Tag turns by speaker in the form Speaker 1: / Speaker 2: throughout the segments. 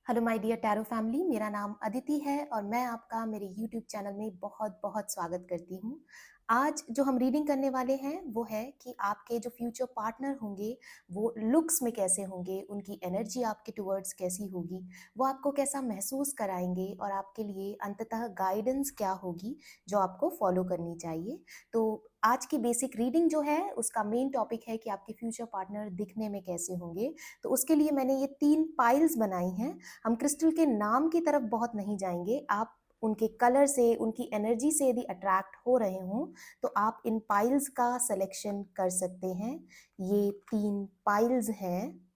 Speaker 1: Hello my dear tarot family, मेरा नाम अदिति है और मैं आपका मेरे यूट्यूब चैनल में बहुत बहुत स्वागत करती हूँ। आज जो हम रीडिंग करने वाले हैं वो है कि आपके जो फ्यूचर पार्टनर होंगे वो लुक्स में कैसे होंगे, उनकी एनर्जी आपके टुवर्ड्स कैसी होगी, वो आपको कैसा महसूस कराएंगे और आपके लिए अंततः गाइडेंस क्या होगी जो आपको फॉलो करनी चाहिए। तो आज की बेसिक रीडिंग जो है उसका मेन टॉपिक है कि आपके फ्यूचर पार्टनर दिखने में कैसे होंगे। तो उसके लिए मैंने ये 3 पाइल्स बनाई हैं। हम क्रिस्टल के नाम की तरफ बहुत नहीं जाएंगे। आप उनके कलर से, उनकी एनर्जी से यदि अट्रैक्ट हो रहे हों तो आप इन पाइल्स का सिलेक्शन कर सकते हैं। ये 3 पाइल्स हैं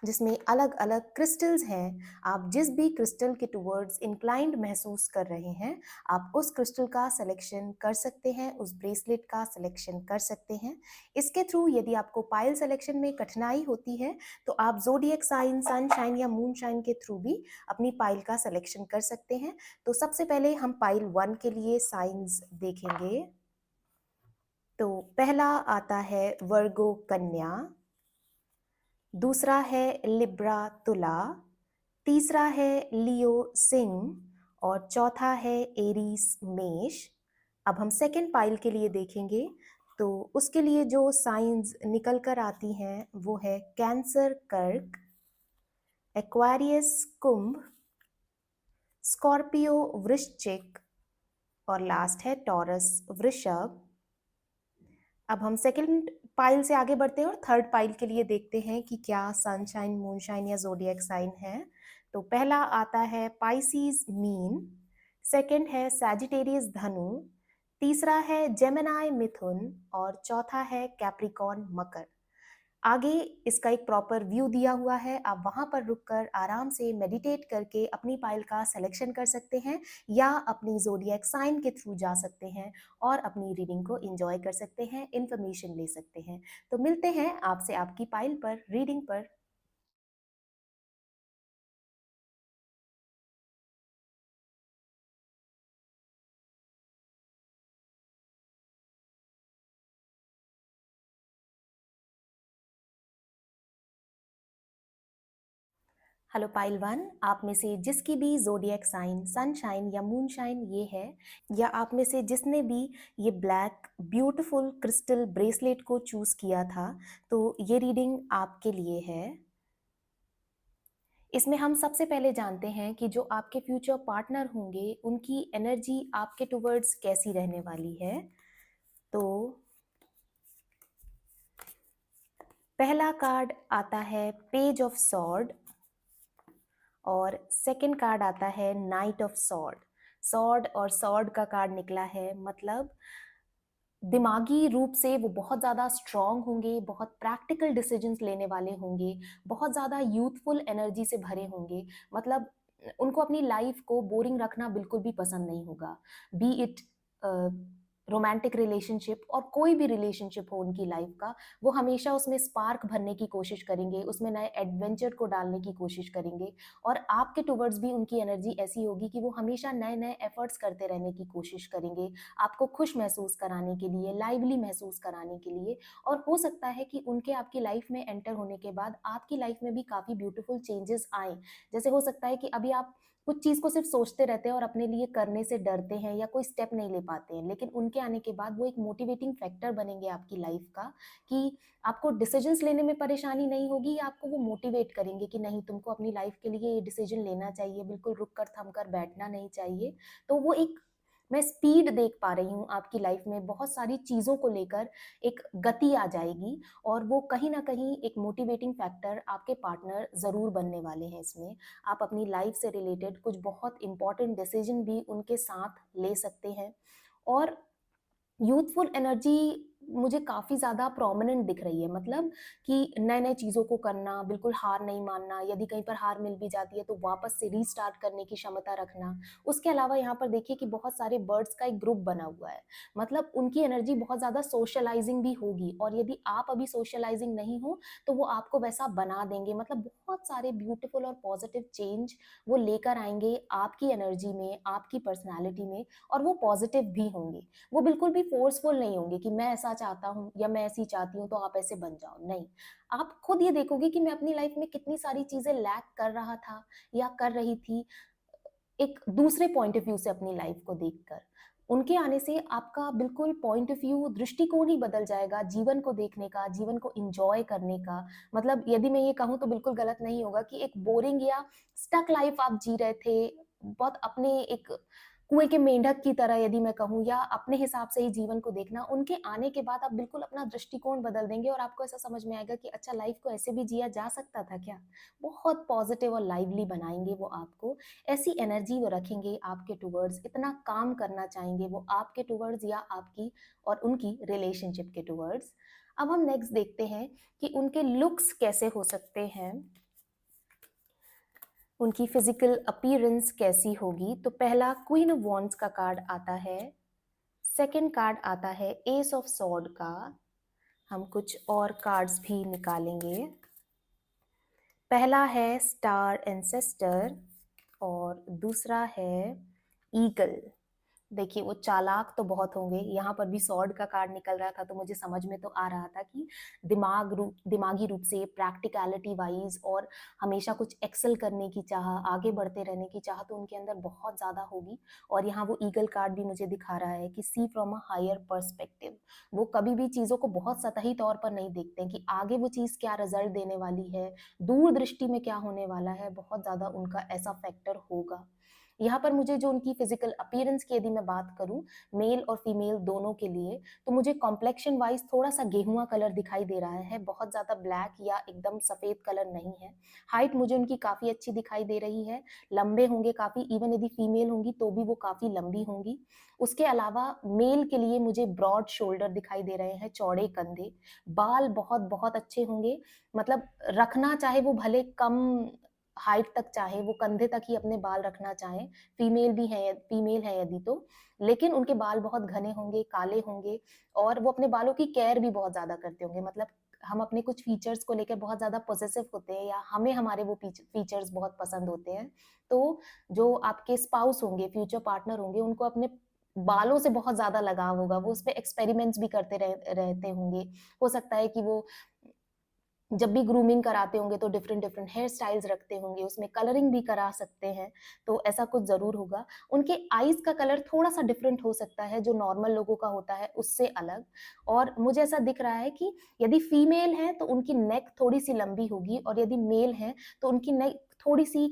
Speaker 1: जिसमें अलग अलग क्रिस्टल्स हैं। आप जिस भी क्रिस्टल के टुवर्ड्स इंक्लाइंड महसूस कर रहे हैं आप उस क्रिस्टल का सिलेक्शन कर सकते हैं, उस ब्रेसलेट का सिलेक्शन कर सकते हैं। इसके थ्रू यदि आपको पायल सिलेक्शन में कठिनाई होती है तो आप जोडिएक साइन, सनशाइन या मूनशाइन के थ्रू भी अपनी पायल का सिलेक्शन कर सकते हैं। तो सबसे पहले हम पाइल 1 के लिए साइंस देखेंगे। तो पहला आता है वर्गो कन्या, दूसरा है लिब्रा तुला, तीसरा है लियो सिंह और चौथा है एरीस मेष। अब हम सेकेंड पाइल के लिए देखेंगे तो उसके लिए जो साइंस निकल कर आती हैं वो है कैंसर कर्क, एक्वारियस कुंभ, स्कॉर्पियो वृश्चिक और लास्ट है टॉरस वृषभ। अब हम सेकंड पाइल से आगे बढ़ते हैं और थर्ड पाइल के लिए देखते हैं कि क्या सनशाइन, मूनशाइन या जोडिएक साइन है। तो पहला आता है पाइसीज मीन, सेकंड है सैजिटेरियस धनु, तीसरा है जेमिनाई मिथुन और चौथा है कैप्रिकॉर्न मकर। आगे इसका एक प्रॉपर व्यू दिया हुआ है, आप वहां पर रुककर आराम से मेडिटेट करके अपनी पाइल का सिलेक्शन कर सकते हैं या अपनी जोडिएक साइन के थ्रू जा सकते हैं और अपनी रीडिंग को एंजॉय कर सकते हैं, इंफॉर्मेशन ले सकते हैं। तो मिलते हैं आपसे आपकी पाइल पर, रीडिंग पर। हेलो पाइल 1, आप में से जिसकी भी जोडिएक साइन सनशाइन या मूनशाइन ये है, या आप में से जिसने भी ये ब्लैक ब्यूटीफुल क्रिस्टल ब्रेसलेट को चूज किया था, तो ये रीडिंग आपके लिए है। इसमें हम सबसे पहले जानते हैं कि जो आपके फ्यूचर पार्टनर होंगे उनकी एनर्जी आपके टुवर्ड्स कैसी रहने वाली है। तो पहला कार्ड आता है पेज ऑफ सॉर्ड और सेकंड कार्ड आता है नाइट ऑफ सॉर्ड। सॉर्ड और सॉर्ड का कार्ड निकला है, मतलब दिमागी रूप से वो बहुत ज़्यादा स्ट्रांग होंगे, बहुत प्रैक्टिकल डिसीजंस लेने वाले होंगे, बहुत ज़्यादा यूथफुल एनर्जी से भरे होंगे। मतलब उनको अपनी लाइफ को बोरिंग रखना बिल्कुल भी पसंद नहीं होगा, बी इट रोमांटिक रिलेशनशिप और कोई भी रिलेशनशिप हो उनकी लाइफ का, वो हमेशा उसमें स्पार्क भरने की कोशिश करेंगे, उसमें नए एडवेंचर को डालने की कोशिश करेंगे। और आपके टुवर्ड्स भी उनकी एनर्जी ऐसी होगी कि वो हमेशा नए नए एफर्ट्स करते रहने की कोशिश करेंगे, आपको खुश महसूस कराने के लिए, लाइवली महसूस कराने के लिए। और हो सकता है कि उनके आपकी लाइफ में एंटर होने के बाद आपकी लाइफ में भी काफ़ी ब्यूटीफुल चेंजेस आए। जैसे हो सकता है कि अभी आप कुछ चीज़ को सिर्फ सोचते रहते हैं और अपने लिए करने से डरते हैं या कोई स्टेप नहीं ले पाते हैं, लेकिन उनके आने के बाद वो एक मोटिवेटिंग फैक्टर बनेंगे आपकी लाइफ का, कि आपको डिसीजंस लेने में परेशानी नहीं होगी या आपको वो मोटिवेट करेंगे कि नहीं, तुमको अपनी लाइफ के लिए ये डिसीजन लेना चाहिए, बिल्कुल रुक कर थम कर बैठना नहीं चाहिए। तो वो एक, मैं स्पीड देख पा रही हूँ आपकी लाइफ में, बहुत सारी चीज़ों को लेकर एक गति आ जाएगी और वो कहीं ना कहीं एक मोटिवेटिंग फैक्टर आपके पार्टनर ज़रूर बनने वाले हैं इसमें। आप अपनी लाइफ से रिलेटेड कुछ बहुत इंपॉर्टेंट डिसीजन भी उनके साथ ले सकते हैं। और यूथफुल एनर्जी मुझे काफ़ी ज़्यादा प्रोमिनेंट दिख रही है, मतलब कि नए-नए चीज़ों को करना, बिल्कुल हार नहीं मानना, यदि कहीं पर हार मिल भी जाती है तो वापस से रीस्टार्ट करने की क्षमता रखना। उसके अलावा यहाँ पर देखिए कि बहुत सारे बर्ड्स का एक ग्रुप बना हुआ है, मतलब उनकी एनर्जी बहुत ज़्यादा सोशलाइजिंग भी होगी और यदि आप अभी सोशलाइजिंग नहीं हो तो वो आपको वैसा बना देंगे। मतलब बहुत सारे ब्यूटीफुल और पॉजिटिव चेंज वो लेकर आएँगे आपकी एनर्जी में, आपकी पर्सनैलिटी में, और वो पॉजिटिव भी होंगे। वो बिल्कुल भी फोर्सफुल नहीं होंगे कि मैं ऐसा चाहता हूँ या मैं ऐसी चाहती हूँ तो आप ऐसे बन जाओ, नहीं। आप खुद ये देखोगे कि मैं अपनी लाइफ में कितनी सारी चीज़ें लैक कर रहा था या कर रही थी, एक दूसरे पॉइंट ऑफ व्यू से अपनी लाइफ को देखकर। उनके आने से आपका बिल्कुल पॉइंट ऑफ व्यू, दृष्टिकोण ही बदल जाएगा जीवन को देखने का, जीवन को एन्जॉय करने का। मतलब यदि मैं ये कहूँ तो बिल्कुल गलत नहीं होगा कि एक बोरिंग या स्टक लाइफ आप जी रहे थे, बहुत अपने एक कुएँ के मेंढक की तरह यदि मैं कहूँ, या अपने हिसाब से ही जीवन को देखना, उनके आने के बाद आप बिल्कुल अपना दृष्टिकोण बदल देंगे और आपको ऐसा समझ में आएगा कि अच्छा, लाइफ को ऐसे भी जिया जा सकता था क्या? बहुत पॉजिटिव और लाइवली बनाएँगे वो आपको। ऐसी एनर्जी वो रखेंगे आपके टुवर्ड्स, इतना काम करना चाहेंगे वो आपके टुवर्ड्स या आपकी और उनकी रिलेशनशिप के टुवर्ड्स। अब हम नेक्स्ट देखते हैं कि उनके लुक्स कैसे हो सकते हैं, उनकी फिजिकल अपीयरेंस कैसी होगी। तो पहला क्वीन ऑफ वॉन्ड्स का कार्ड आता है, सेकंड कार्ड आता है एस ऑफ सॉर्ड का। हम कुछ और कार्ड्स भी निकालेंगे। पहला है स्टार एंसेस्टर और दूसरा है ईगल। देखिए, वो चालाक तो बहुत होंगे। यहाँ पर भी सॉर्ड का कार्ड निकल रहा था तो मुझे समझ में तो आ रहा था कि दिमागी रूप से, प्रैक्टिकलिटी वाइज और हमेशा कुछ एक्सेल करने की चाह, आगे बढ़ते रहने की चाह तो उनके अंदर बहुत ज़्यादा होगी। और यहाँ वो ईगल कार्ड भी मुझे दिखा रहा है कि सी फ्रॉम अ हायर पर्सपेक्टिव। वो कभी भी चीज़ों को बहुत सतही तौर पर नहीं देखते हैं कि आगे वो चीज़ क्या रिजल्ट देने वाली है, दूरदृष्टि में क्या होने वाला है। बहुत ज़्यादा उनका ऐसा फैक्टर होगा। यहाँ पर मुझे जो उनकी फिजिकल अपीयरेंस की यदि मैं बात करूँ, मेल और फीमेल दोनों के लिए, तो मुझे कॉम्प्लेक्शन वाइज थोड़ा सा गेहुआ कलर दिखाई दे रहा है, बहुत ज़्यादा ब्लैक या एकदम सफ़ेद कलर नहीं है। हाइट मुझे उनकी काफ़ी अच्छी दिखाई दे रही है, लंबे होंगे काफ़ी, इवन यदि फीमेल होंगी तो भी वो काफ़ी लंबी होंगी। उसके अलावा मेल के लिए मुझे ब्रॉड शोल्डर दिखाई दे रहे हैं, चौड़े कंधे, बाल बहुत बहुत अच्छे होंगे। मतलब रखना चाहे वो भले कम हाइट तक चाहे, वो कंधे तक ही अपने बाल रखना चाहें, फीमेल है यदि तो, लेकिन उनके बाल बहुत घने होंगे, काले होंगे और वो अपने बालों की केयर भी बहुत ज़्यादा करते होंगे। मतलब हम अपने कुछ फीचर्स को लेकर बहुत ज़्यादा पॉसेसिव होते हैं या हमें हमारे वो फीचर्स बहुत पसंद होते हैं। तो जो आपके स्पाउस होंगे, फ्यूचर पार्टनर होंगे, उनको अपने बालों से बहुत ज़्यादा लगाव होगा, वो उसपे एक्सपेरिमेंट्स भी करते रहते होंगे। हो सकता है कि वो जब भी ग्रूमिंग कराते होंगे तो डिफरेंट डिफरेंट हेयर स्टाइल्स रखते होंगे, उसमें कलरिंग भी करा सकते हैं, तो ऐसा कुछ ज़रूर होगा। उनके आईज़ का कलर थोड़ा-सा डिफरेंट हो सकता है, जो नॉर्मल लोगों का होता है उससे अलग। और मुझे ऐसा दिख रहा है कि यदि फीमेल है तो उनकी नेक थोड़ी-सी लंबी होगी और यदि मेल है तो उनकी नेक थोड़ी-सी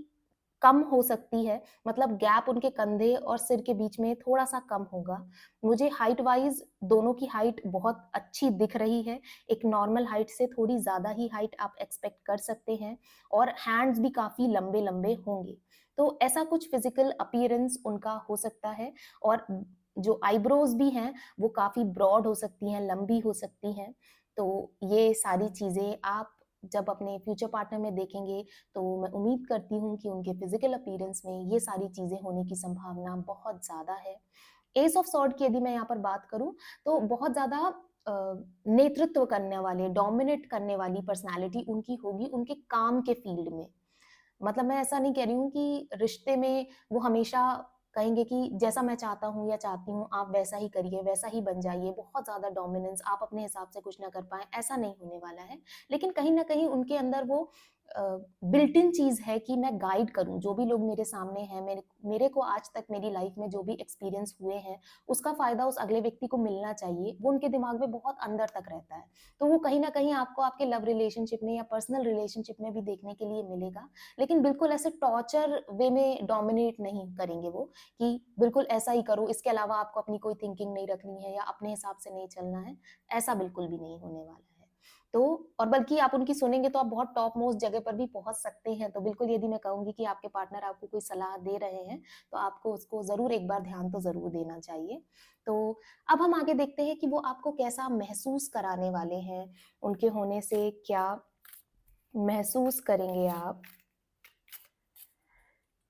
Speaker 1: कम हो सकती है, मतलब गैप उनके कंधे और सिर के बीच में थोड़ा-सा कम होगा। मुझे हाइट वाइज़ दोनों की हाइट बहुत अच्छी दिख रही है, एक नॉर्मल हाइट से थोड़ी ज़्यादा ही हाइट आप एक्सपेक्ट कर सकते हैं और हैंड्स भी काफ़ी लंबे-लंबे होंगे। तो ऐसा कुछ फिज़िकल अपीयरेंस उनका हो सकता है और जो आईब्रोज़ भी हैं, वो काफ़ी ब्रॉड हो सकती हैं, लंबी हो सकती हैं। तो ये सारी चीज़ें आप जब अपने फ्यूचर पार्टनर में देखेंगे तो मैं उम्मीद करती हूँ कि उनके फिजिकल अपीयरेंस में ये सारी चीज़ें होने की संभावना बहुत ज़्यादा है। एस ऑफ सॉर्ड की यदि मैं यहाँ पर बात करूँ तो बहुत ज़्यादा अ, नेतृत्व करने वाले, डोमिनेट करने वाली पर्सनैलिटी उनकी होगी उनके काम के फील्ड में। मतलब मैं ऐसा नहीं कह रही हूँ कि रिश्ते में वो हमेशा कहेंगे कि जैसा मैं चाहता हूँ या चाहती हूँ आप वैसा ही करिए, वैसा ही बन जाइए, बहुत ज़्यादा डोमिनेंस, आप अपने हिसाब से कुछ ना कर पाएँ, ऐसा नहीं होने वाला है। लेकिन कहीं न कहीं उनके अंदर वो अ, बिल्ट इन चीज़ है कि मैं गाइड करूँ, जो भी लोग मेरे सामने हैं, मेरे मेरे को आज तक मेरी लाइफ में जो भी एक्सपीरियंस हुए हैं, उसका फ़ायदा उस अगले व्यक्ति को मिलना चाहिए, वो उनके दिमाग में बहुत अंदर तक रहता है। तो वो कहीं न कहीं आपको आपके लव रिलेशनशिप में या पर्सनल रिलेशनशिप में भी देखने के लिए मिलेगा। लेकिन बिल्कुल ऐसे टॉर्चर वे में डोमिनेट नहीं करेंगे वो कि बिल्कुल ऐसा ही करो, इसके अलावा आपको अपनी कोई थिंकिंग नहीं रखनी है या अपने हिसाब से नहीं चलना है, ऐसा बिल्कुल भी नहीं होने वाला है। तो और बल्कि आप उनकी सुनेंगे तो आप बहुत टॉप मोस्ट जगह पर भी पहुँच सकते हैं। तो बिल्कुल यदि मैं कहूँगी कि आपके पार्टनर आपको कोई सलाह दे रहे हैं, तो आपको उसको ज़रूर एक बार ध्यान तो ज़रूर देना चाहिए। तो अब हम आगे देखते हैं कि वो आपको कैसा महसूस कराने वाले हैं, उनके होने से क्या महसूस करेंगे आप।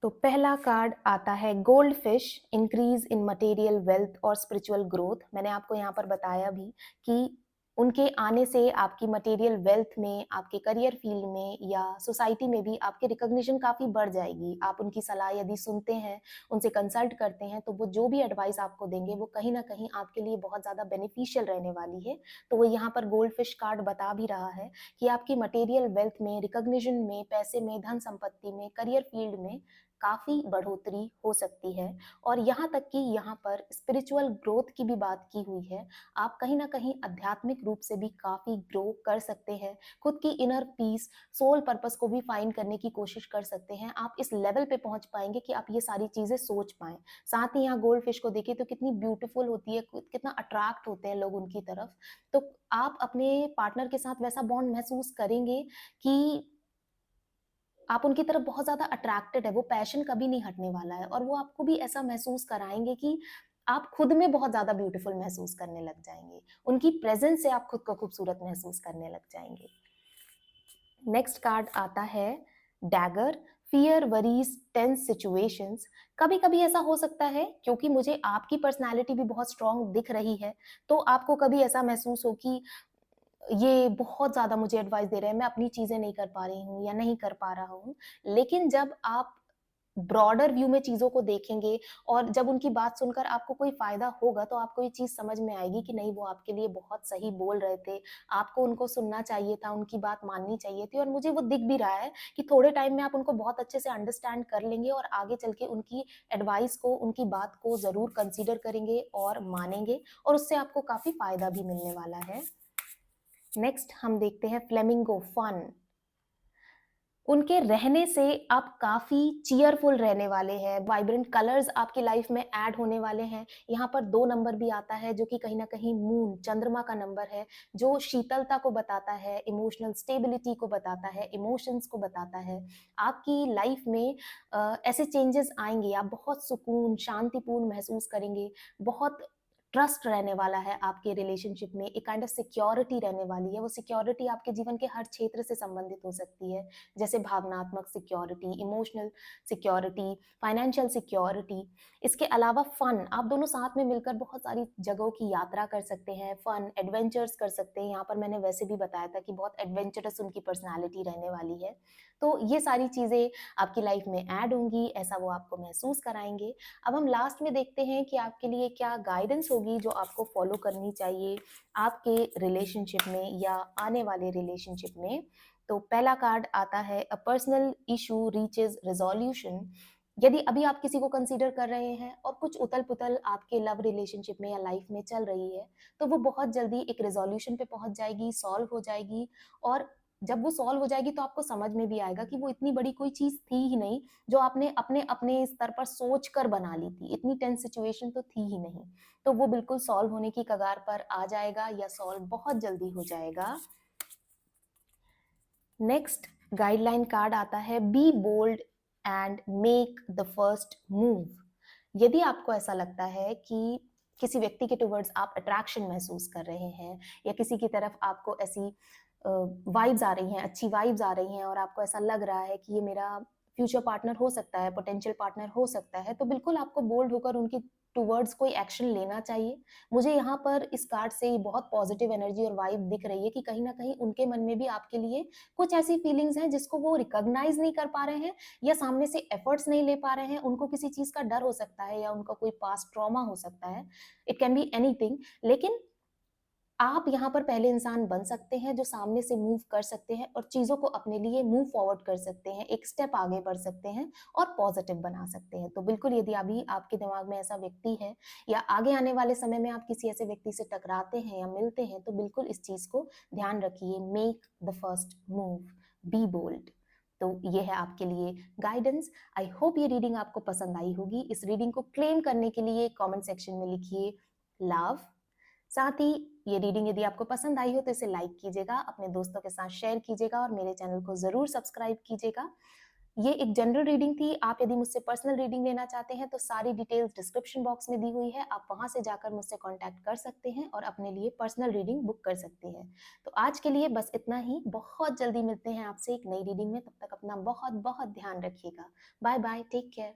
Speaker 1: तो पहला कार्ड आता है gold fish, increase in material wealth और स्पिरिचुअल ग्रोथ। मैंने आपको यहाँ पर बताया भी कि उनके आने से आपकी मटेरियल वेल्थ में, आपके करियर फील्ड में या सोसाइटी में भी आपकी रिकॉग्निशन काफ़ी बढ़ जाएगी। आप उनकी सलाह यदि सुनते हैं, उनसे कंसल्ट करते हैं, तो वो जो भी एडवाइस आपको देंगे, वो कहीं न कहीं आपके लिए बहुत ज़्यादा बेनिफिशियल रहने वाली है। तो वो यहाँ पर गोल्ड फिश कार्ड बता भी रहा है कि आपकी मटेरियल वेल्थ में, रिकॉग्निशन में, पैसे में, धन संपत्ति में, करियर फील्ड में काफ़ी बढ़ोतरी हो सकती है। और यहाँ तक कि यहाँ पर स्पिरिचुअल ग्रोथ की भी बात की हुई है। आप कहीं न कहीं आध्यात्मिक रूप से भी काफ़ी ग्रो कर सकते हैं। खुद की इनर पीस, सोल पर्पस को भी फाइंड करने की कोशिश कर सकते हैं। आप इस लेवल पे पहुँच पाएँगे कि आप ये सारी चीज़ें सोच पाएँ। साथ ही यहाँ गोल्ड फिश को देखिए तो कितनी ब्यूटीफुल होती है, कितना अट्रैक्ट होते हैं लोग उनकी तरफ। तो आप अपने पार्टनर के साथ वैसा बॉन्ड महसूस करेंगे कि आप उनकी तरफ बहुत ज़्यादा अट्रैक्टेड है, वो पैशन कभी नहीं हटने वाला है और वो आपको भी ऐसा महसूस कराएँगे कि आप खुद में बहुत ज़्यादा ब्यूटीफुल महसूस करने लग जाएँगे। उनकी प्रेज़ेंस से आप खुद को खूबसूरत महसूस करने लग जाएँगे। नेक्स्ट कार्ड आता है dagger, fear, worries, tense situations. कभी-कभी ऐसा हो सकता है क्योंकि मुझे आपकी पर्सनैलिटी भी बहुत स्ट्रॉन्ग दिख रही है, तो आपको कभी ऐसा महसूस हो कि ये बहुत ज़्यादा मुझे एडवाइस दे रहे हैं, मैं अपनी चीज़ें नहीं कर पा रही हूँ या नहीं कर पा रहा हूँ। लेकिन जब आप ब्रॉडर व्यू में चीज़ों को देखेंगे और जब उनकी बात सुनकर आपको कोई फ़ायदा होगा, तो आपको ये चीज़ समझ में आएगी कि नहीं, वो आपके लिए बहुत सही बोल रहे थे। आपको उनको सुनना चाहिए था, उनकी बात माननी चाहिए थी और मुझे वो दिख भी रहा है कि थोड़े टाइम में आप उनको बहुत अच्छे से अंडरस्टैंड कर लेंगे और आगे चल के उनकी एडवाइस को, उनकी बात को ज़रूर कंसीडर करेंगे और मानेंगे और उससे आपको काफ़ी फ़ायदा भी मिलने वाला है। नेक्स्ट हम देखते हैं फ्लेमिंगो, फन। उनके रहने से आप काफ़ी चीयरफुल रहने वाले हैं, वाइब्रेंट कलर्स आपकी लाइफ में ऐड होने वाले हैं। यहाँ पर 2 नंबर भी आता है जो कि कहीं न कहीं मून, चंद्रमा का नंबर है, जो शीतलता को बताता है, इमोशनल स्टेबिलिटी को बताता है, इमोशंस को बताता है। आपकी लाइफ में ऐसे चेंजेस आएँगे, आप बहुत सुकून, शांतिपूर्ण महसूस करेंगे, बहुत ट्रस्ट रहने वाला है आपके रिलेशनशिप में, एक काइंड ऑफ सिक्योरिटी रहने वाली है। वो सिक्योरिटी आपके जीवन के हर क्षेत्र से संबंधित हो सकती है। जैसे भावनात्मक security, emotional security, financial security. इसके अलावा फन, आप दोनों साथ में मिलकर बहुत सारी जगहों की यात्रा कर सकते हैं, फन, एडवेंचर्स कर सकते हैं। यहाँ पर मैंने वैसे भी बताया था कि बहुत एडवेंचरस उनकी पर्सनैलिटी रहने वाली है। तो ये सारी चीज़ें आपकी लाइफ में ऐड होंगी, ऐसा वो आपको महसूस कराएँगे। अब हम लास्ट में देखते हैं कि आपके लिए क्या गाइडेंस होगी जो आपको फॉलो करनी चाहिए आपके रिलेशनशिप में या आने वाले रिलेशनशिप में। तो पहला कार्ड आता है a personal issue reaches resolution. यदि अभी आप किसी को कंसीडर कर रहे हैं और कुछ उथल-पुथल आपके लव रिलेशनशिप में या लाइफ में चल रही है, तो वो बहुत जल्दी एक रिजोल्यूशन पे पहुंच जाएगी, सॉल्व हो जाएगी और जब वो सॉल्व हो जाएगी तो आपको समझ में भी आएगा कि वो इतनी बड़ी कोई चीज़ थी ही नहीं, जो आपने अपने अपने स्तर पर सोच कर बना ली थी। इतनी टेंस सिचुएशन तो थी ही नहीं। तो वो बिल्कुल सॉल्व होने की कगार पर आ जाएगा या सॉल्व बहुत जल्दी हो जाएगा। नेक्स्ट गाइडलाइन कार्ड आता है be bold and make the first move. यदि आपको ऐसा लगता है कि किसी व्यक्ति के टुवर्ड्स आप अट्रैक्शन महसूस कर रहे हैं या किसी की तरफ आपको ऐसी वाइब्स आ रही हैं, अच्छी वाइब्स आ रही हैं और आपको ऐसा लग रहा है कि ये मेरा फ्यूचर पार्टनर हो सकता है, पोटेंशियल पार्टनर हो सकता है, तो बिल्कुल आपको बोल्ड होकर उनकी टुवर्ड्स कोई एक्शन लेना चाहिए। मुझे यहाँ पर इस कार्ड से बहुत पॉजिटिव एनर्जी और वाइब दिख रही है कि कहीं न कहीं उनके मन में भी आपके लिए कुछ ऐसी फीलिंग्स हैं जिसको वो रिकॉग्नाइज़ नहीं कर पा रहे हैं या सामने से एफर्ट्स नहीं ले पा रहे हैं। उनको किसी चीज़ का डर हो सकता है या उनका कोई पास्ट ट्रॉमा हो सकता है। It can be anything. लेकिन आप यहाँ पर पहले इंसान बन सकते हैं जो सामने से मूव कर सकते हैं और चीज़ों को अपने लिए मूव फॉरवर्ड कर सकते हैं, एक स्टेप आगे बढ़ सकते हैं और पॉजिटिव बना सकते हैं। तो बिल्कुल यदि अभी आपके दिमाग में ऐसा व्यक्ति है या आगे आने वाले समय में आप किसी ऐसे व्यक्ति से टकराते हैं या मिलते हैं, तो बिल्कुल इस चीज़ को ध्यान रखिए, make the first move, be bold. तो ये है आपके लिए गाइडेंस। आई होप ये रीडिंग आपको पसंद आई होगी। इस रीडिंग को क्लेम करने के लिए कमेंट सेक्शन में लिखिए लव। साथ ही ये रीडिंग यदि आपको पसंद आई हो तो इसे लाइक कीजिएगा, अपने दोस्तों के साथ शेयर कीजिएगा और मेरे चैनल को ज़रूर सब्सक्राइब कीजिएगा। ये एक जनरल रीडिंग थी। आप यदि मुझसे पर्सनल रीडिंग लेना चाहते हैं तो सारी डिटेल्स डिस्क्रिप्शन बॉक्स में दी हुई है। आप वहां से जाकर मुझसे कांटेक्ट कर सकते हैं और अपने लिए पर्सनल रीडिंग बुक कर सकते हैं। तो आज के लिए बस इतना ही। बहुत जल्दी मिलते हैं आपसे एक नई रीडिंग में। तब तक अपना बहुत बहुत ध्यान रखिएगा। Bye bye, take care.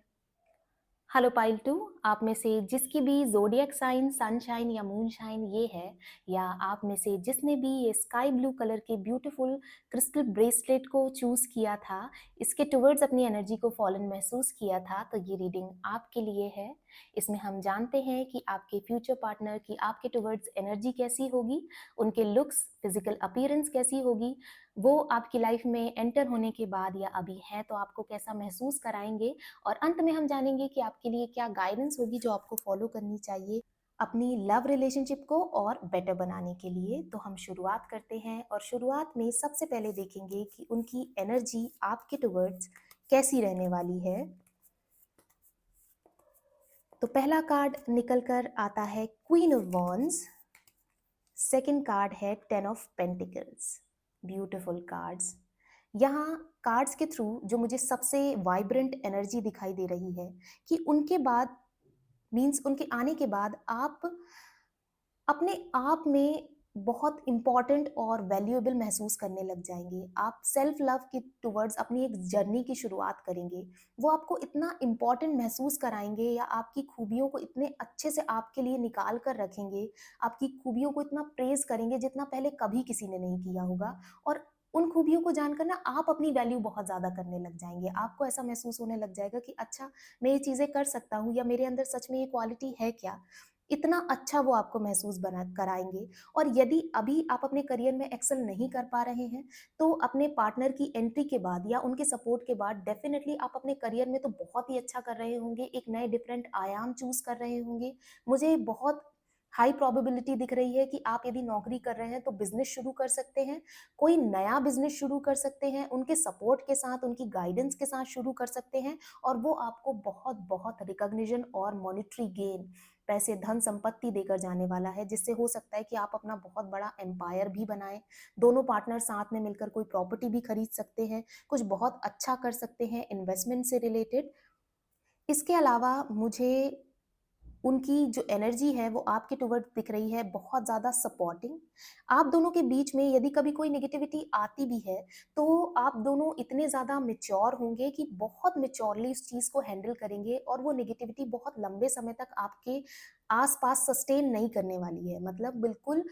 Speaker 1: Hello pile two. आप में से जिसकी भी ज़ोडिएक साइन सनशाइन या मूनशाइन ये है, या आप में से जिसने भी ये स्काई ब्लू कलर के ब्यूटीफुल क्रिस्टल ब्रेसलेट को चूज़ किया था, इसके टुवर्ड्स अपनी एनर्जी को फॉलन महसूस किया था, तो ये रीडिंग आपके लिए है। इसमें हम जानते हैं कि आपके फ्यूचर पार्टनर की आपके टुवर्ड्स एनर्जी कैसी होगी, उनके लुक्स, फिजिकल अपीयरेंस कैसी होगी, वो आपकी लाइफ में एंटर होने के बाद या अभी हैं तो आपको कैसा महसूस कराएंगे, और अंत में हम जानेंगे कि आपके लिए क्या गाइडेंस होगी जो आपको फॉलो करनी चाहिए अपनी लव रिलेशनशिप को और बेटर बनाने के लिए। तो हम शुरुआत करते हैं, और शुरुआत में सबसे पहले देखेंगे कि उनकी एनर्जी आपके टुवर्ड्स कैसी रहने वाली है। तो पहला कार्ड निकल कर आता है queen of wands, second card है ten of pentacles. Beautiful cards. यहाँ कार्ड्स के थ्रू जो मुझे सबसे वाइब्रेंट एनर्जी दिखाई दे रही है कि उनके बाद, मीन्स उनके आने के बाद आप अपने आप में बहुत इम्पॉर्टेंट और वैल्यूएबल महसूस करने लग जाएंगे। आप सेल्फ लव के टुवर्ड्स अपनी एक जर्नी की शुरुआत करेंगे। वो आपको इतना इम्पॉर्टेंट महसूस कराएंगे, या आपकी खूबियों को इतने अच्छे से आपके लिए निकाल कर रखेंगे, आपकी खूबियों को इतना प्रेज करेंगे जितना पहले कभी किसी ने नहीं किया होगा। और उन खूबियों को जानकर ना आप अपनी वैल्यू बहुत ज़्यादा करने लग जाएंगे। आपको ऐसा महसूस होने लग जाएगा कि अच्छा, मैं ये चीज़ें कर सकता हूँ, या मेरे अंदर सच में ये क्वालिटी है क्या। इतना अच्छा वो आपको महसूस बना कराएँगे। और यदि अभी आप अपने करियर में एक्सेल नहीं कर पा रहे हैं, तो अपने पार्टनर की एंट्री के बाद या उनके सपोर्ट के बाद डेफ़िनेटली आप अपने करियर में तो बहुत ही अच्छा कर रहे होंगे, एक नए डिफरेंट आयाम चूज़ कर रहे होंगे। मुझे बहुत हाई प्रोबेबिलिटी दिख रही है कि आप यदि नौकरी कर रहे हैं तो बिज़नेस शुरू कर सकते हैं, कोई नया बिज़नेस शुरू कर सकते हैं, उनके सपोर्ट के साथ, उनकी गाइडेंस के साथ शुरू कर सकते हैं, और वो आपको बहुत-बहुत रिकॉग्निशन और मॉनेटरी गेन, पैसे, धन संपत्ति देकर जाने वाला है, जिससे हो सकता है कि आप अपना बहुत बड़ा एम्पायर भी बनाएं। दोनों पार्टनर साथ में मिलकर कोई प्रॉपर्टी भी खरीद सकते हैं, कुछ बहुत अच्छा कर सकते हैं इन्वेस्टमेंट से रिलेटेड। इसके अलावा मुझे उनकी जो एनर्जी है वो आपके टुवर्ड्स दिख रही है बहुत ज़्यादा सपोर्टिंग। आप दोनों के बीच में यदि कभी कोई नेगेटिविटी आती भी है, तो आप दोनों इतने ज़्यादा मैच्योर होंगे कि बहुत मैच्योरली इस चीज़ को हैंडल करेंगे, और वो नेगेटिविटी बहुत लंबे समय तक आपके आस-पास सस्टेन नहीं करने वाली है। मतलब बिल्कुल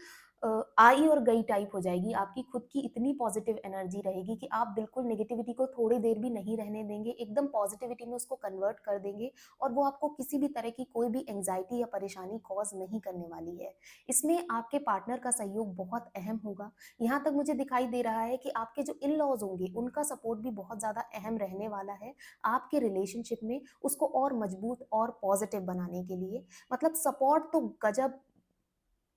Speaker 1: आई और गई टाइप हो जाएगी। आपकी खुद की इतनी पॉजिटिव एनर्जी रहेगी कि आप बिल्कुल नेगेटिविटी को थोड़ी देर भी नहीं रहने देंगे, एकदम पॉजिटिविटी में उसको कन्वर्ट कर देंगे, और वो आपको किसी भी तरह की कोई भी एंग्जायटी या परेशानी कॉज नहीं करने वाली है। इसमें आपके पार्टनर का सहयोग बहुत अहम होगा। यहाँ तक मुझे दिखाई दे रहा है कि आपके जो इन लॉज होंगे उनका सपोर्ट भी बहुत ज़्यादा अहम रहने वाला है आपके रिलेशनशिप में, उसको और मजबूत और पॉजिटिव बनाने के लिए। मतलब सपोर्ट तो गजब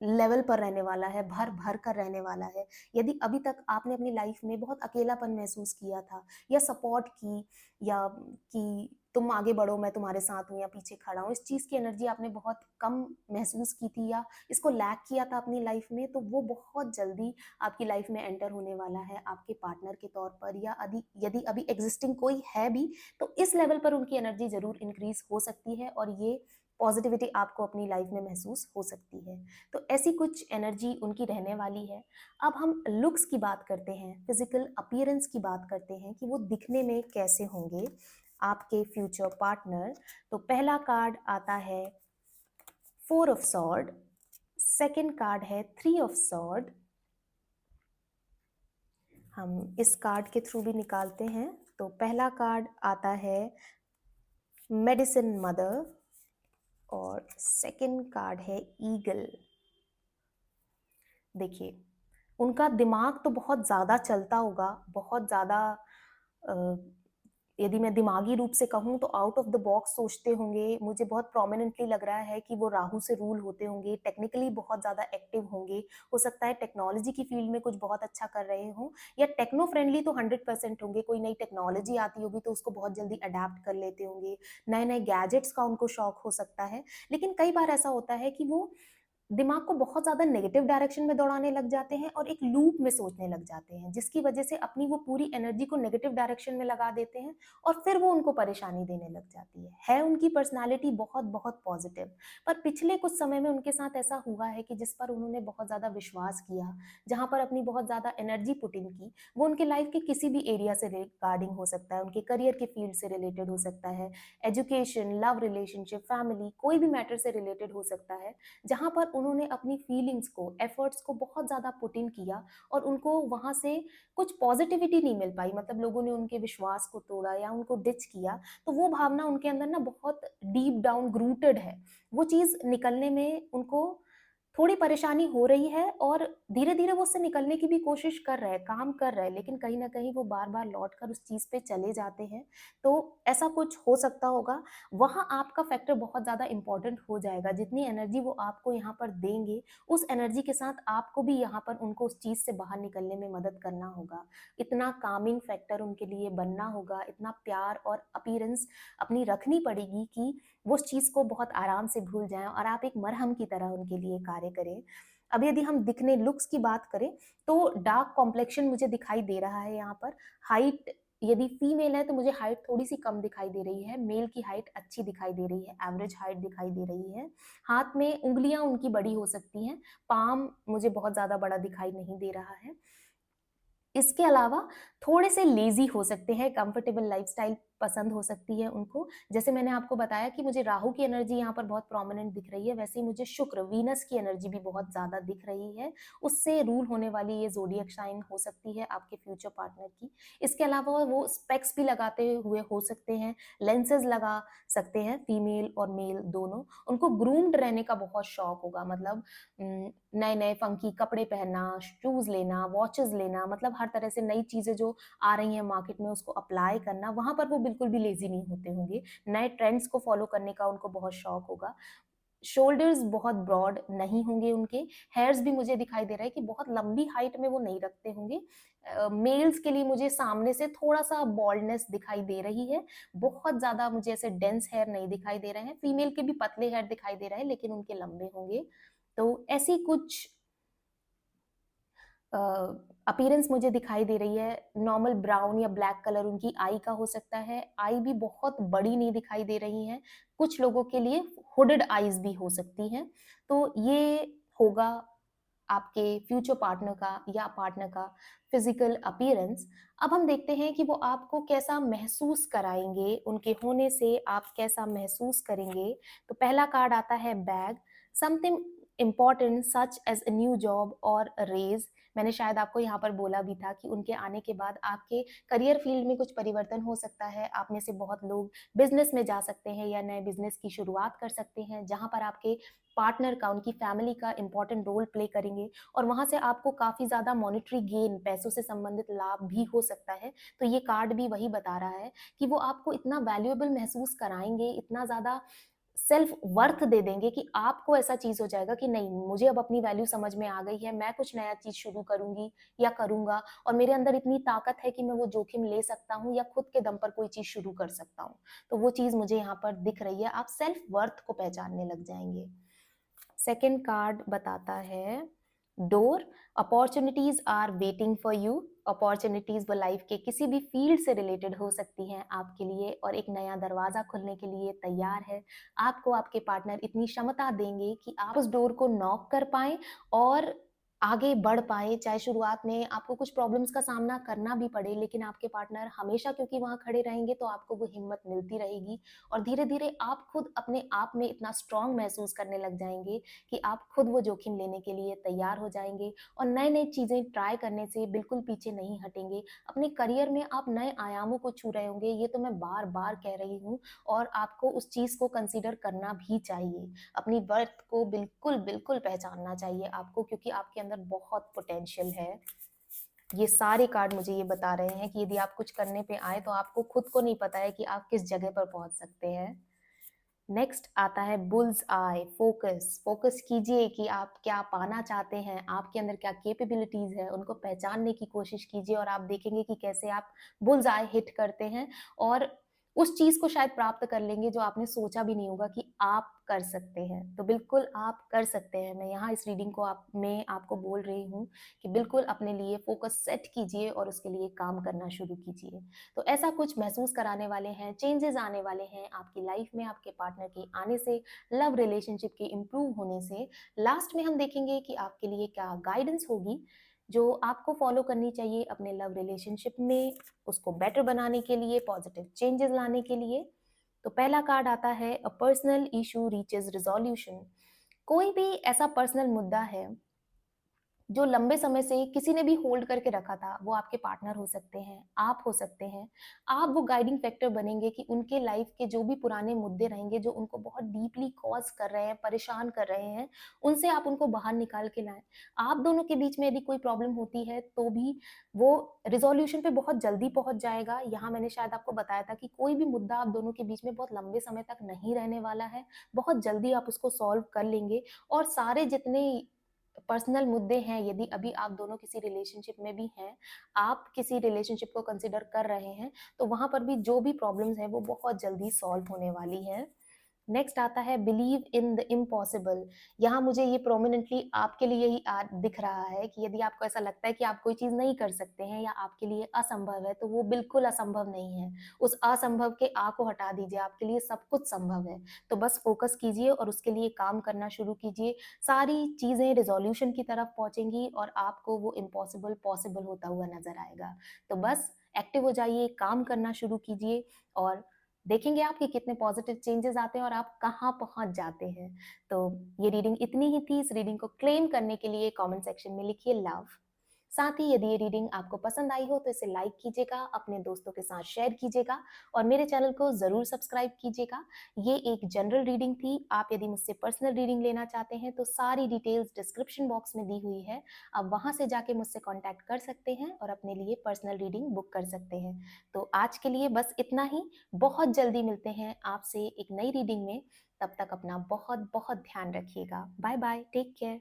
Speaker 1: लेवल पर रहने वाला है, भर-भर कर रहने वाला है। यदि अभी तक आपने अपनी लाइफ में बहुत अकेलापन महसूस किया था, या सपोर्ट की, या कि तुम आगे बढ़ो, मैं तुम्हारे साथ हूँ या पीछे खड़ा हूँ, इस चीज़ की एनर्जी आपने बहुत कम महसूस की थी, या इसको लैक किया था अपनी लाइफ में, तो वो बहुत जल्दी आपकी लाइफ में एंटर होने वाला है आपके पार्टनर के तौर पर, या यदि अभी एग्जिस्टिंग कोई है भी, तो इस लेवल पर उनकी एनर्जी ज़रूर इंक्रीज़ हो सकती है, और ये पॉजिटिविटी आपको अपनी लाइफ में महसूस हो सकती है। तो ऐसी कुछ एनर्जी उनकी रहने वाली है। अब हम लुक्स की बात करते हैं, फिजिकल अपीयरेंस की बात करते हैं कि वो दिखने में कैसे होंगे आपके फ्यूचर पार्टनर। तो पहला कार्ड आता है four of sword, second card है थ्री ऑफ सॉर्ड। हम इस कार्ड के थ्रू भी निकालते हैं। तो पहला कार्ड आता है मेडिसिन मदर, और सेकंड कार्ड है ईगल। देखिए, उनका दिमाग तो बहुत ज़्यादा चलता होगा, बहुत ज़्यादा अ, यदि मैं दिमागी रूप से कहूँ तो आउट ऑफ द बॉक्स सोचते होंगे। मुझे बहुत प्रोमिनेंटली लग रहा है कि वो राहु से रूल होते होंगे, टेक्निकली बहुत ज़्यादा एक्टिव होंगे। हो सकता है टेक्नोलॉजी की फील्ड में कुछ बहुत अच्छा कर रहे हों, या टेक्नो फ्रेंडली तो 100% होंगे। कोई नई टेक्नोलॉजी आती होगी तो उसको बहुत जल्दी अडैप्ट कर लेते होंगे, नए-नए गैजेट्स का उनको शौक हो सकता है। लेकिन कई बार ऐसा होता है कि वो दिमाग को बहुत ज़्यादा नेगेटिव डायरेक्शन में दौड़ाने लग जाते हैं और एक लूप में सोचने लग जाते हैं, जिसकी वजह से अपनी वो पूरी एनर्जी को नेगेटिव डायरेक्शन में लगा देते हैं और फिर वो उनको परेशानी देने लग जाती है उनकी पर्सनैलिटी बहुत बहुत पॉजिटिव, पर पिछले कुछ समय में उनके साथ ऐसा हुआ है कि जिस पर उन्होंने बहुत ज़्यादा विश्वास किया, जहाँ पर अपनी बहुत ज़्यादा एनर्जी पुट इन की, वो उनके लाइफ के किसी भी एरिया से रिगार्डिंग हो सकता है, उनके करियर के फील्ड से रिलेटेड हो सकता है, एजुकेशन, लव रिलेशनशिप, फैमिली, कोई भी मैटर से रिलेटेड हो सकता है, जहाँ पर उन्होंने अपनी फीलिंग्स को, एफर्ट्स को बहुत ज़्यादा पुट इन किया और उनको वहाँ से कुछ पॉजिटिविटी नहीं मिल पाई, मतलब लोगों ने उनके विश्वास को तोड़ा या उनको डिच किया, तो वो भावना उनके अंदर ना बहुत डीप डाउन ग्रूटेड है। वो चीज़ निकलने में उनको थोड़ी परेशानी हो रही है और धीरे-धीरे वो उससे निकलने की भी कोशिश कर रहे हैं, काम कर रहे हैं, लेकिन कहीं न कहीं वो बार-बार लौट कर उस चीज़ पे चले जाते हैं। तो ऐसा कुछ हो सकता होगा, वहाँ आपका फैक्टर बहुत ज़्यादा इम्पोर्टेंट हो जाएगा। जितनी एनर्जी वो आपको यहाँ पर देंगे, उस एनर्जी के साथ आपको भी यहाँ पर उनको उस चीज़ से बाहर निकलने में मदद करना होगा। इतना कामिंग फैक्टर उनके लिए बनना होगा, इतना प्यार और अपीयरेंस अपनी रखनी पड़ेगी कि वो उस चीज़ को बहुत आराम से भूल जाएँ और आप एक मरहम की तरह उनके लिए कार्य करें। अब यदि हम दिखने लुक्स की बात करें, तो डार्क कॉम्प्लेक्शन मुझे दिखाई दे रहा है यहाँ पर। हाइट यदि फीमेल है तो मुझे हाइट थोड़ी-सी कम दिखाई दे रही है, मेल की हाइट अच्छी दिखाई दे रही है, एवरेज हाइट दिखाई दे रही है। हाथ में उँगलियाँ उनकी बड़ी हो सकती हैं, पाम मुझे बहुत ज़्यादा बड़ा दिखाई नहीं दे रहा है। इसके अलावा थोड़े से लेज़ी हो सकते हैं, कंफर्टेबल लाइफ़स्टाइल पसंद हो सकती है उनको। जैसे मैंने आपको बताया कि मुझे राहु की एनर्जी यहाँ पर बहुत प्रोमिनेंट दिख रही है, वैसे ही मुझे शुक्र, वीनस की एनर्जी भी बहुत ज़्यादा दिख रही है। उससे रूल होने वाली ये ज़ोडिएक साइन हो सकती है आपके फ्यूचर पार्टनर की। इसके अलावा वो स्पेक्स भी लगाते हुए हो सकते हैं, लेंसेज़ लगा सकते हैं, फीमेल और मेल दोनों। उनको ग्रूम्ड रहने का बहुत शौक होगा, मतलब नए-नए फंकी कपड़े पहनना, शूज़ लेना, वॉचेज़ लेना, मतलब हर तरह से नई चीज़ें जो आ रही हैं मार्केट में उसको अप्लाई करना, वहाँ पर वो बिल्कुल भी लेज़ी नहीं होते होंगे। नए ट्रेंड्स को फ़ॉलो करने का उनको बहुत शौक होगा। शोल्डर्स बहुत ब्रॉड नहीं होंगे उनके, हेयर्स भी मुझे दिखाई दे रहा है कि बहुत लंबी हाइट में वो नहीं रखते होंगे। मेल्स के लिए मुझे सामने से थोड़ा-सा बाल्डनेस दिखाई दे रही है, बहुत ज़्यादा मुझे ऐसे डेंस हेयर नहीं दिखाई दे रहे हैं। फीमेल के भी पतले हेयर दिखाई दे रहे हैं, लेकिन उनके लंबे होंगे। तो ऐसी कुछ अ, अपीयरेंस मुझे दिखाई दे रही है। नॉर्मल ब्राउन या ब्लैक कलर उनकी आई का हो सकता है। आई भी बहुत बड़ी नहीं दिखाई दे रही हैं। कुछ लोगों के लिए हुडेड आईज़ भी हो सकती हैं। तो ये होगा आपके फ्यूचर पार्टनर का या पार्टनर का फिज़िकल अपीयरेंस। अब हम देखते हैं कि वो आपको कैसा महसूस कराएँगे, उनके होने से आप कैसा महसूस करेंगे। तो पहला कार्ड आता है bag, something important such as a new job और अ रेज़। मैंने शायद आपको यहाँ पर बोला भी था कि उनके आने के बाद आपके करियर फील्ड में कुछ परिवर्तन हो सकता है। आप में से बहुत लोग बिज़नेस में जा सकते हैं या नए बिज़नेस की शुरुआत कर सकते हैं, जहाँ पर आपके पार्टनर का, उनकी फैमिली का इम्पोर्टेंट रोल प्ले करेंगे और वहाँ से आपको काफ़ी ज़्यादा मॉनेटरी गेन, पैसों से संबंधित लाभ भी हो सकता है। तो ये कार्ड भी वही बता रहा है कि वो आपको इतना वैल्यूएबल महसूस कराएँगे, इतना ज़्यादा सेल्फ वर्थ दे देंगे कि आपको ऐसा चीज़ हो जाएगा कि नहीं, मुझे अब अपनी वैल्यू समझ में आ गई है, मैं कुछ नया चीज़ शुरू करूँगी या करूँगा और मेरे अंदर इतनी ताकत है कि मैं वो जोखिम ले सकता हूँ या खुद के दम पर कोई चीज़ शुरू कर सकता हूँ। तो वो चीज़ मुझे यहाँ पर दिख रही है, आप सेल्फ वर्थ को पहचानने लग जाएँगे। सेकंड कार्ड बताता है door, opportunities are waiting for you. Opportunities वो लाइफ के किसी भी फील्ड से रिलेटेड हो सकती हैं आपके लिए और एक नया दरवाजा खुलने के लिए तैयार है। आपको आपके पार्टनर इतनी क्षमता देंगे कि आप उस डोर को नॉक कर पाएं और आगे बढ़ पाएँ, चाहे शुरुआत में आपको कुछ प्रॉब्लम्स का सामना करना भी पड़े, लेकिन आपके पार्टनर हमेशा क्योंकि वहाँ खड़े रहेंगे, तो आपको वो हिम्मत मिलती रहेगी और धीरे-धीरे आप खुद अपने आप में इतना स्ट्रॉन्ग महसूस करने लग जाएँगे कि आप खुद वो जोखिम लेने के लिए तैयार हो जाएँगे और नई-नई चीज़ें ट्राई करने से बिल्कुल पीछे नहीं हटेंगे। अपने करियर में आप नए आयामों को छू रहे होंगे, ये तो मैं बार-बार कह रही हूँ और आपको उस चीज़ को कंसीडर करना भी चाहिए। अपनी वर्थ को बिल्कुल, बिल्कुल पहचानना चाहिए आपको, क्योंकि आपके अंदर बहुत पोटेंशियल है। ये सारे कार्ड मुझे ये बता रहे हैं कि यदि आप कुछ करने पे आए तो आपको खुद को नहीं पता है कि आप किस जगह पर पहुँच सकते हैं। नेक्स्ट आता है बुल्स आई, फोकस। फोकस कीजिए कि आप क्या पाना चाहते हैं, आपके अंदर क्या कैपेबिलिटीज़ है, उनको पहचानने की कोशिश कीजिए और आप देखेंगे कि कैसे आप बुल्स आई हिट करते हैं और उस चीज़ को शायद प्राप्त कर लेंगे जो आपने सोचा भी नहीं होगा कि आप कर सकते हैं। तो बिल्कुल आप कर सकते हैं। मैं यहाँ इस रीडिंग को आप में आपको बोल रही हूँ कि बिल्कुल अपने लिए फ़ोकस सेट कीजिए और उसके लिए काम करना शुरू कीजिए। तो ऐसा कुछ महसूस कराने वाले हैं, चेंजेज़ आने वाले हैं आपकी लाइफ़ में आपके पार्टनर के आने से, लव रिलेशनशिप के इम्प्रूव होने से। लास्ट में हम देखेंगे कि आपके लिए क्या गाइडेंस होगी, जो आपको फ़ॉलो करनी चाहिए अपने लव रिलेशनशिप में, उसको बेटर बनाने के लिए, पॉजिटिव चेंजेस लाने के लिए। तो पहला कार्ड आता है a personal issue reaches resolution. कोई भी ऐसा पर्सनल मुद्दा है जो लंबे समय से किसी ने भी होल्ड करके रखा था, वो आपके पार्टनर हो सकते हैं, आप हो सकते हैं। आप वो गाइडिंग फैक्टर बनेंगे कि उनके लाइफ के जो भी पुराने मुद्दे रहेंगे, जो उनको बहुत डीपली कॉज़ कर रहे हैं, परेशान कर रहे हैं, उनसे आप उनको बाहर निकाल के लाएँ। आप दोनों के बीच में यदि कोई प्रॉब्लम होती है, तो भी वो रिज़ॉल्यूशन पे बहुत जल्दी पहुँच जाएगा। यहाँ मैंने शायद आपको बताया था कि कोई भी मुद्दा आप दोनों के बीच में बहुत लंबे समय तक नहीं रहने वाला है। बहुत जल्दी आप उसको सॉल्व कर लेंगे और सारे जितने पर्सनल मुद्दे हैं, यदि अभी आप दोनों किसी रिलेशनशिप में भी हैं, आप किसी रिलेशनशिप को कंसिडर कर रहे हैं, तो वहाँ पर भी जो भी प्रॉब्लम्स हैं, वो बहुत जल्दी सॉल्व होने वाली हैं। नेक्स्ट आता है बिलीव इन द इम्पॉसिबल। यहाँ मुझे ये प्रोमिनेंटली आपके लिए ही दिख रहा है कि यदि आपको ऐसा लगता है कि आप कोई चीज़ नहीं कर सकते हैं या आपके लिए असंभव है, तो वो बिल्कुल असंभव नहीं है। उस असंभव के आ को हटा दीजिए, आपके लिए सब कुछ संभव है। तो बस फ़ोकस कीजिए और उसके लिए काम करना शुरू कीजिए। सारी चीज़ें रिज़ॉल्यूशन की तरफ पहुँचेंगी और आपको वो इम्पॉसिबल पॉसिबल होता हुआ नज़र आएगा। तो बस एक्टिव हो जाइए, काम करना शुरू कीजिए और देखेंगे आप कि कितने पॉजिटिव चेंजेस आते हैं और आप कहाँ पहुँच जाते हैं। तो ये रीडिंग इतनी ही थी। इस रीडिंग को क्लेम करने के लिए कमेंट सेक्शन में लिखिए लव। साथ ही यदि ये रीडिंग आपको पसंद आई हो तो इसे लाइक कीजिएगा, अपने दोस्तों के साथ शेयर कीजिएगा और मेरे चैनल को ज़रूर सब्सक्राइब कीजिएगा। ये एक जनरल रीडिंग थी। आप यदि मुझसे पर्सनल रीडिंग लेना चाहते हैं तो सारी डिटेल्स डिस्क्रिप्शन बॉक्स में दी हुई है। आप वहाँ से जाके मुझसे कॉन्टैक्ट कर सकते हैं और अपने लिए पर्सनल रीडिंग बुक कर सकते हैं। तो आज के लिए बस इतना ही। बहुत जल्दी मिलते हैं आपसे एक नई रीडिंग में। तब तक अपना बहुत बहुत ध्यान रखिएगा। Bye bye, take care.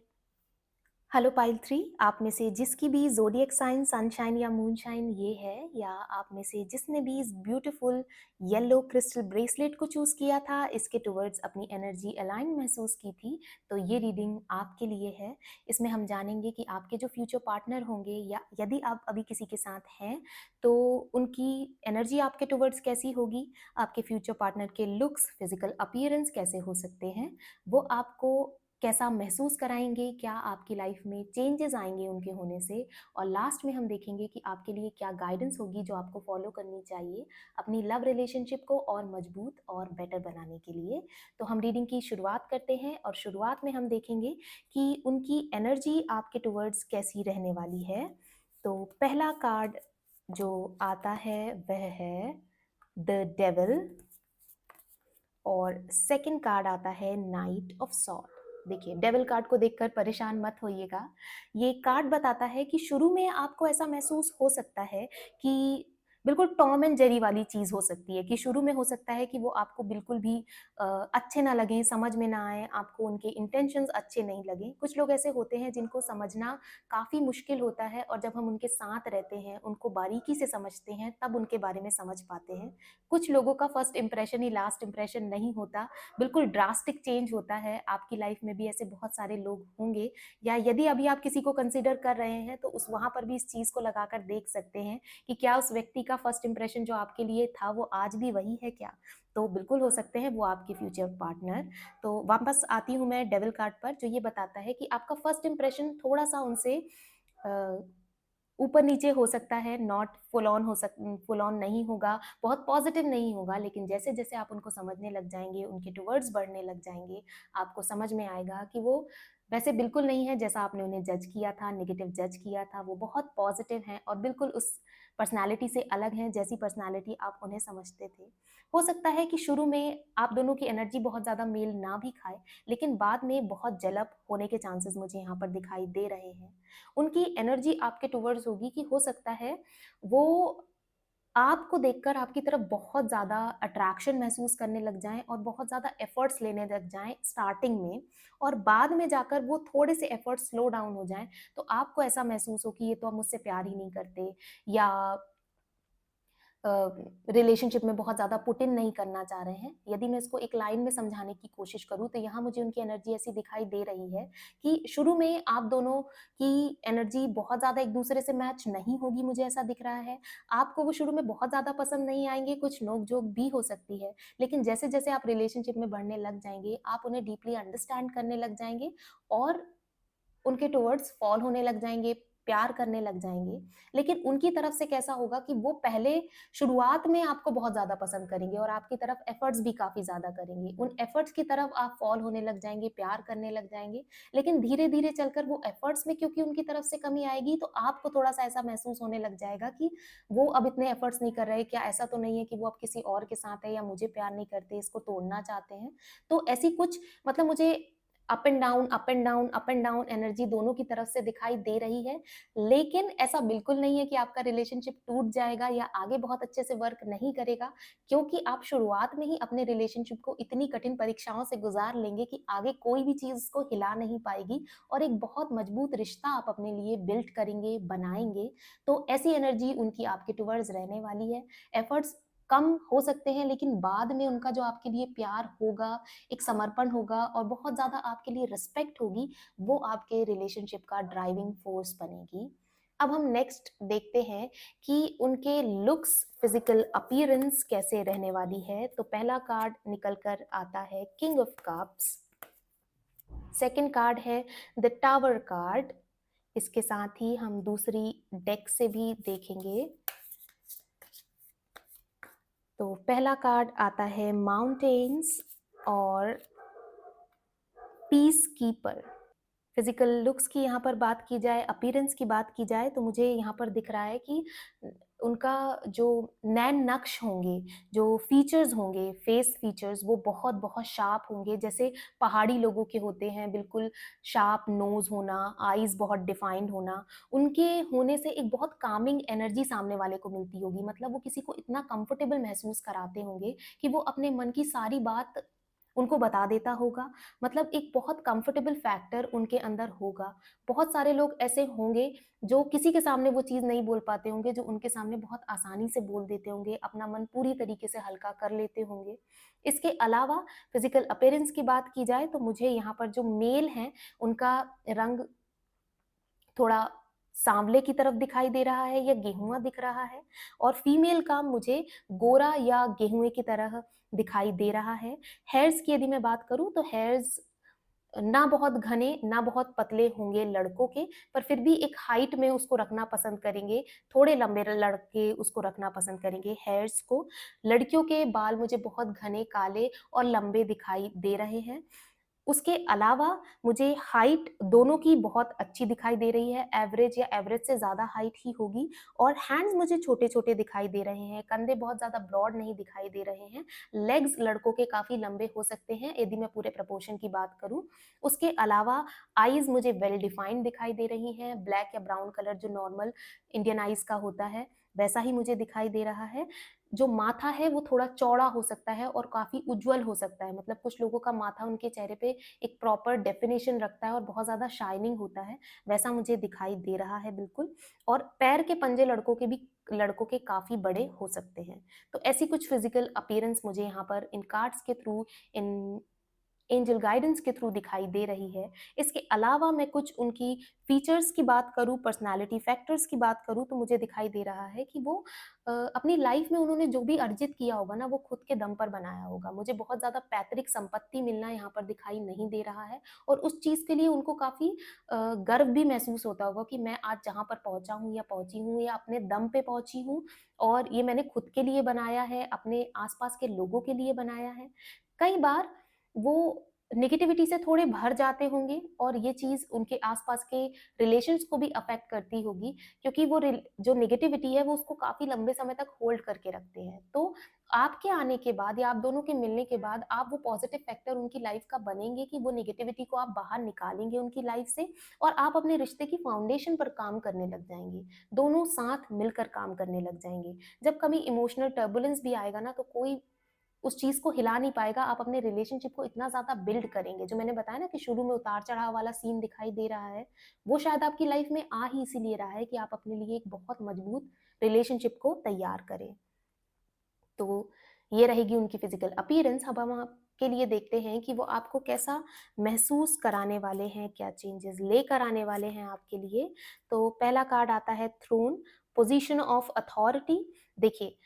Speaker 1: Hello pile 3, आप में से जिसकी भी ज़ोडिएक साइन सनशाइन या मूनशाइन ये है, या आप में से जिसने भी इस ब्यूटीफुल येलो क्रिस्टल ब्रेसलेट को चूज़ किया था, इसके टुवर्ड्स अपनी एनर्जी अलाइन महसूस की थी, तो ये रीडिंग आपके लिए है। इसमें हम जानेंगे कि आपके जो फ्यूचर पार्टनर होंगे या यदि आप अभी किसी के साथ हैं, तो उनकी एनर्जी आपके टुवर्ड्स कैसी होगी, आपके फ्यूचर पार्टनर के लुक्स, फिजिकल अपीयरेंस कैसे हो सकते हैं, वो आपको कैसा महसूस कराएँगे, क्या आपकी लाइफ में चेंजेज़ आएँगे उनके होने से, और लास्ट में हम देखेंगे कि आपके लिए क्या गाइडेंस होगी जो आपको फॉलो करनी चाहिए अपनी लव रिलेशनशिप को और मजबूत और बेटर बनाने के लिए। तो हम रीडिंग की शुरुआत करते हैं और शुरुआत में हम देखेंगे कि उनकी एनर्जी आपके टुवर्ड्स कैसी रहने वाली है। तो पहला कार्ड जो आता है वह है द डेविल और सेकंड कार्ड आता है नाइट ऑफ सॉर्ड। देखिए, डेविल कार्ड को देखकर परेशान मत होइएगा। ये कार्ड बताता है कि शुरू में आपको ऐसा महसूस हो सकता है कि बिल्कुल टॉम एंड जेरी वाली चीज़ हो सकती है कि शुरू में हो सकता है कि वो आपको बिल्कुल भी अच्छे ना लगें, समझ में ना आएँ, आपको उनके इंटेंशंस अच्छे नहीं लगें। कुछ लोग ऐसे होते हैं जिनको समझना काफ़ी मुश्किल होता है और जब हम उनके साथ रहते हैं, उनको बारीकी से समझते हैं, तब उनके बारे में समझ पाते हैं। कुछ लोगों का फर्स्ट इंप्रेशन ही लास्ट इंप्रेशन नहीं होता, बिल्कुल ड्रास्टिक चेंज होता है। आपकी लाइफ में भी ऐसे बहुत सारे लोग होंगे, या यदि अभी आप किसी को कंसिडर कर रहे हैं तो उस वहाँ पर भी इस चीज़ को लगाकर देख सकते हैं कि क्या उस व्यक्ति का फर्स्ट इंप्रेशन जो आपके लिए था वो आज भी वही है क्या? तो बिल्कुल हो सकते हैं वो आपके फ्यूचर पार्टनर। तो वापस आती हूँ मैं डेविल कार्ड पर, जो ये बताता है कि आपका फर्स्ट इंप्रेशन थोड़ा-सा उनसे अ, ऊपर-नीचे हो सकता है, नॉट फुल ऑन नहीं होगा, बहुत पॉज़िटिव नहीं होगा, लेकिन जैसे-जैसे आप उनको समझने लग जाएँगे, उनके टुवर्ड्स बढ़ने लग जाएँगे, आपको समझ में आएगा कि वो वैसे बिल्कुल नहीं है जैसा आपने उन्हें जज किया था, नेगेटिव जज किया था। वो बहुत पॉज़िटिव हैं और बिल्कुल उस पर्सनैलिटी से अलग हैं, जैसी पर्सनैलिटी आप उन्हें समझते थे। हो सकता है कि शुरू में आप दोनों की एनर्जी बहुत ज़्यादा मेल ना भी खाए, लेकिन बाद में बहुत जलब होने के चांसेस मुझे यहाँ पर दिखाई दे रहे हैं। उनकी एनर्जी आपके टुवर्ड्स होगी कि हो सकता है वो आपको देखकर आपकी तरफ बहुत ज़्यादा अट्रैक्शन महसूस करने लग जाएँ और बहुत ज़्यादा एफर्ट्स लेने लग जाएँ स्टार्टिंग में, और बाद में जाकर वो थोड़े से एफर्ट्स स्लो डाउन हो जाएँ, तो आपको ऐसा महसूस हो कि ये तो अब मुझसे प्यार ही नहीं करते, या रिलेशनशिप में बहुत ज़्यादा पुट इन नहीं करना चाह रहे हैं। यदि मैं इसको एक लाइन में समझाने की कोशिश करूँ तो यहाँ मुझे उनकी एनर्जी ऐसी दिखाई दे रही है कि शुरू में आप दोनों की एनर्जी बहुत ज़्यादा एक दूसरे से मैच नहीं होगी, मुझे ऐसा दिख रहा है। आपको वो शुरू में बहुत ज़्यादा पसंद नहीं आएँगे, कुछ नोक-झोंक भी हो सकती है। लेकिन जैसे-जैसे आप रिलेशनशिप में बढ़ने लग जाएँगे, आप उन्हें डीपली अंडरस्टैंड करने लग जाएँगे और उनके टुवर्ड्स फॉल होने लग जाएँगे, प्यार करने लग जाएँगे। लेकिन उनकी तरफ से कैसा होगा कि वो पहले शुरुआत में आपको बहुत ज़्यादा पसंद करेंगे और आपकी तरफ एफर्ट्स भी काफ़ी ज़्यादा करेंगे। उन एफर्ट्स की तरफ आप फॉल होने लग जाएँगे, प्यार करने लग जाएँगे। लेकिन धीरे-धीरे चलकर वो एफर्ट्स में क्योंकि उनकी तरफ से कमी आएगी, तो आपको थोड़ा-सा ऐसा महसूस होने लग जाएगा कि वो अब इतने एफर्ट्स नहीं कर रहे, क्या ऐसा तो नहीं है कि वो अब किसी और के साथ है या मुझे प्यार नहीं करते, इसको तोड़ना चाहते हैं। तो ऐसी कुछ मतलब मुझे up and down, up and down, up and down energy दोनों की तरफ से दिखाई दे रही है। लेकिन ऐसा बिल्कुल नहीं है कि आपका रिलेशनशिप टूट जाएगा या आगे बहुत अच्छे से वर्क नहीं करेगा, क्योंकि आप शुरुआत में ही अपने रिलेशनशिप को इतनी कठिन परीक्षाओं से गुज़ार लेंगे कि आगे कोई भी चीज़ उसको हिला नहीं पाएगी और एक बहुत मजबूत रिश्ता आप अपने लिए बिल्ड करेंगे, बनाएँगे। तो ऐसी एनर्जी उनकी आपके टुवर्ड्स रहने वाली है। एफर्ट्स कम हो सकते हैं, लेकिन बाद में उनका जो आपके लिए प्यार होगा, एक समर्पण होगा और बहुत ज़्यादा आपके लिए रिस्पेक्ट होगी, वो आपके रिलेशनशिप का ड्राइविंग फोर्स बनेगी। अब हम नेक्स्ट देखते हैं कि उनके लुक्स, फिजिकल अपीयरेंस कैसे रहने वाली है। तो पहला कार्ड निकल कर आता है king of cups, second card है द टावर कार्ड। इसके साथ ही हम दूसरी डेक से भी देखेंगे। तो पहला कार्ड आता है माउंटेन्स और पीस कीपर। फिजिकल लुक्स की यहाँ पर बात की जाए, अपीयरेंस की बात की जाए, तो मुझे यहाँ पर दिख रहा है कि उनका जो नैन नक्श होंगे, जो फीचर्स होंगे, फेस फीचर्स, वो बहुत बहुत शार्प होंगे, जैसे पहाड़ी लोगों के होते हैं, बिल्कुल शार्प नोज होना, आईज बहुत डिफाइंड होना। उनके होने से एक बहुत कामिंग एनर्जी सामने वाले को मिलती होगी, मतलब वो किसी को इतना कंफर्टेबल महसूस कराते होंगे कि वो अपने मन की सारी बात उनको बता देता होगा। मतलब एक बहुत कंफर्टेबल फैक्टर उनके अंदर होगा। बहुत सारे लोग ऐसे होंगे जो किसी के सामने वो चीज़ नहीं बोल पाते होंगे, जो उनके सामने बहुत आसानी से बोल देते होंगे, अपना मन पूरी तरीके से हल्का कर लेते होंगे। इसके अलावा फिज़िकल अपीयरेंस की बात की जाए तो मुझे यहाँ पर जो मेल हैं, उनका रंग थोड़ा सांवले की तरफ दिखाई दे रहा है या गेहुआ दिख रहा है और फीमेल का मुझे गोरा या गेहुए की तरह दिखाई दे रहा है। हेयर्स की यदि मैं बात करूँ तो हेयर्स ना बहुत घने, ना बहुत पतले होंगे लड़कों के, पर फिर भी एक हाइट में उसको रखना पसंद करेंगे, थोड़े लंबे लड़के उसको रखना पसंद करेंगे हेयर्स को। लड़कियों के बाल मुझे बहुत घने, काले और लंबे दिखाई दे रहे हैं। उसके अलावा मुझे हाइट दोनों की बहुत अच्छी दिखाई दे रही है, एवरेज या एवरेज से ज़्यादा हाइट ही होगी और हैंड्स मुझे छोटे-छोटे दिखाई दे रहे हैं, कंधे बहुत ज़्यादा ब्रॉड नहीं दिखाई दे रहे हैं, लेग्स लड़कों के काफ़ी लंबे हो सकते हैं यदि मैं पूरे प्रपोर्शन की बात करूँ। उसके अलावा आईज़ मुझे वेल डिफाइंड दिखाई दे रही हैं, ब्लैक या ब्राउन कलर जो नॉर्मल इंडियन आईज़ का होता है, वैसा ही मुझे दिखाई दे रहा है। जो माथा है वो थोड़ा चौड़ा हो सकता है और काफ़ी उज्ज्वल हो सकता है, मतलब कुछ लोगों का माथा उनके चेहरे पे एक प्रॉपर डेफिनेशन रखता है और बहुत ज़्यादा शाइनिंग होता है, वैसा मुझे दिखाई दे रहा है बिल्कुल। और पैर के पंजे लड़कों के काफ़ी बड़े हो सकते हैं। तो ऐसी कुछ फिज़िकल अपीयरेंस मुझे यहाँ पर इन कार्ड्स के थ्रू, इन एंजल गाइडेंस के थ्रू दिखाई दे रही है। इसके अलावा मैं कुछ उनकी फीचर्स की बात करूँ, पर्सनैलिटी फैक्टर्स की बात करूँ तो मुझे दिखाई दे रहा है कि वो अपनी लाइफ में उन्होंने जो भी अर्जित किया होगा ना, वो खुद के दम पर बनाया होगा। मुझे बहुत ज़्यादा पैतृक संपत्ति मिलना यहाँ पर दिखाई नहीं दे रहा है और उस चीज़ के लिए उनको काफ़ी गर्व भी महसूस होता होगा कि मैं आज जहाँ पर पहुँचा हूँ या पहुँची हूँ या अपने दम पे पहुँची हूँ और ये मैंने खुद के लिए बनाया है, अपने आस-पास के लोगों के लिए बनाया है। कई बार वो नेगेटिविटी से थोड़े भर जाते होंगे और ये चीज़ उनके आसपास के रिलेशंस को भी अफेक्ट करती होगी, क्योंकि वो जो नेगेटिविटी है वो उसको काफ़ी लंबे समय तक होल्ड करके रखते हैं। तो आपके आने के बाद या आप दोनों के मिलने के बाद आप वो पॉजिटिव फैक्टर उनकी लाइफ का बनेंगे कि वो नेगेटिविटी को आप बाहर निकालेंगे उनकी लाइफ से और आप अपने रिश्ते की फाउंडेशन पर काम करने लग जाएंगे। दोनों साथ मिलकर काम करने लग जाएंगे। जब कभी इमोशनल टर्बुलेंस भी आएगा ना, तो कोई उस चीज़ को हिला नहीं पाएगा। आप अपने रिलेशनशिप को इतना ज़्यादा बिल्ड करेंगे, जो मैंने बताया ना कि शुरू में उतार-चढ़ाव वाला सीन दिखाई दे रहा है, वो शायद आपकी लाइफ में आ ही इसीलिए रहा है कि आप अपने लिए एक बहुत मजबूत रिलेशनशिप को तैयार करें। तो ये रहेगी उनकी फिजिकल अपीयरेंस। अब हम आपके लिए देखते हैं कि वो आपको कैसा महसूस कराने वाले हैं, क्या चेंजेस लेकर आने वाले हैं आपके लिए। तो पहला कार्ड आता है थ्रोन, पोजीशन ऑफ अथॉरिटी। देखिए,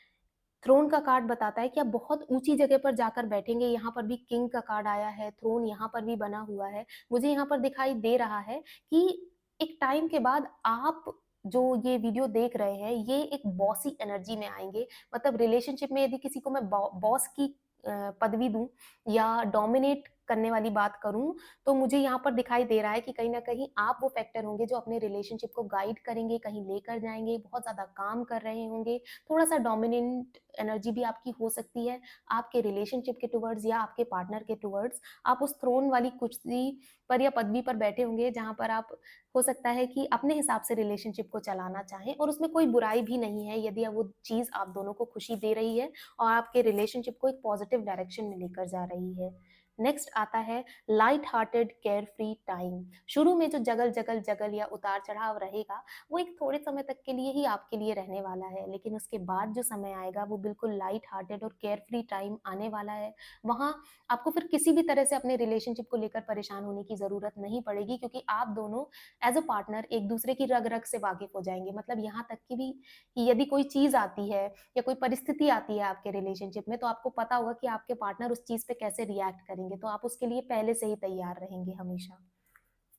Speaker 1: थ्रोन का कार्ड बताता है कि आप बहुत ऊंची जगह पर जाकर बैठेंगे। यहाँ पर भी किंग का कार्ड आया है, थ्रोन यहाँ पर भी बना हुआ है। मुझे यहाँ पर दिखाई दे रहा है कि एक टाइम के बाद आप जो ये वीडियो देख रहे हैं, ये एक बॉसी एनर्जी में आएंगे। मतलब रिलेशनशिप में यदि किसी को मैं बॉस की पदवी दूं या डोमिनेट करने वाली बात करूं, तो मुझे यहाँ पर दिखाई दे रहा है कि कहीं ना कहीं आप वो फैक्टर होंगे जो अपने रिलेशनशिप को गाइड करेंगे, कहीं लेकर जाएंगे, बहुत ज्यादा काम कर रहे होंगे। थोड़ा सा डोमिनेंट एनर्जी भी आपकी हो सकती है आपके रिलेशनशिप के टुवर्ड्स या आपके पार्टनर के टुवर्ड्स। आप उस थ्रोन वाली कुर्सी पर या पदवी पर बैठे होंगे जहां पर आप, हो सकता है कि अपने हिसाब से रिलेशनशिप को चलाना चाहें, और उसमें कोई बुराई भी नहीं है यदि वो चीज आप दोनों को खुशी दे रही है और आपके रिलेशनशिप को एक पॉजिटिव डायरेक्शन में लेकर जा रही है। नेक्स्ट आता है light hearted care free time. शुरू में जो जगल जगल जगल या उतार चढ़ाव रहेगा, वो एक थोड़े समय तक के लिए ही आपके लिए रहने वाला है, लेकिन उसके बाद जो समय आएगा वो बिल्कुल लाइट हार्टेड और केयर फ्री टाइम आने वाला है। वहां आपको फिर किसी भी तरह से अपने रिलेशनशिप को लेकर परेशान होने की जरूरत नहीं पड़ेगी, क्योंकि आप दोनों एज अ पार्टनर एक दूसरे की रग रग से वाकिफ हो जाएंगे। मतलब यहाँ तक की भी कि यदि कोई चीज आती है या कोई परिस्थिति आती है आपके रिलेशनशिप में, तो आपको पता होगा कि आपके पार्टनर उस चीज पे कैसे रिएक्ट करेंगे, तो आप उसके लिए पहले से ही तैयार रहेंगे हमेशा।